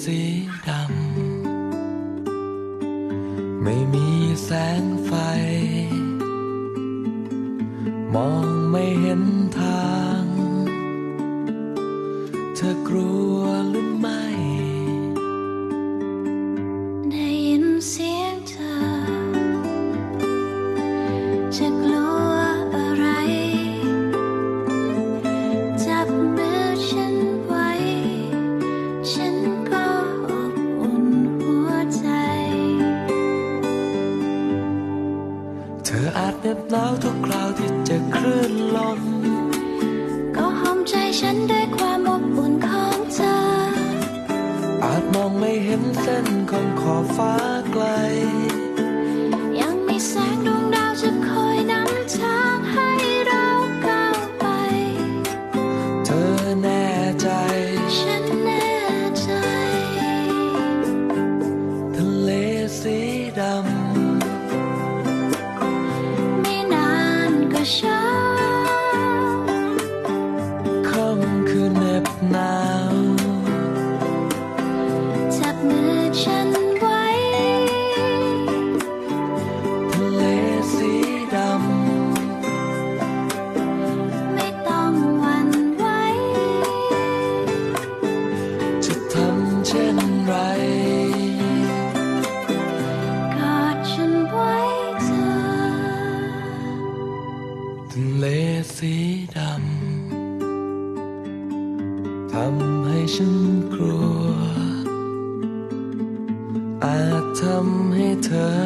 สีดำไม่มีแสงไฟมองไม่เห็นทางเธอกลัวหรือไม่ได้ยินเสียงเธอจะกลัวอะไรจับมือฉันไว้ฉันก็อบอุ่นหัวใจเธออาจเหน็บหนาวทุกคราวที่เจอคลื่นลมก็หอมใจฉันด้วยความอบอุ่นของเธออาจมองไม่เห็นเส้นของขอบฟ้าไกลยังมีแสงดวงดาวจะคอยนำทางให้เราก้าวไปเธอแน่ใจฉันแน่ใจทะเลสีดำไม่นานก็เช้าค่ำคืนเหน็บหนาวจับมือฉันไว้ทะเลสีดำไม่ต้องหวั่นไหวจะทำเช่นไรกอดฉันไว้เธอทะเลสีดำทำให้ฉันกลัวอาจทำให้เธอ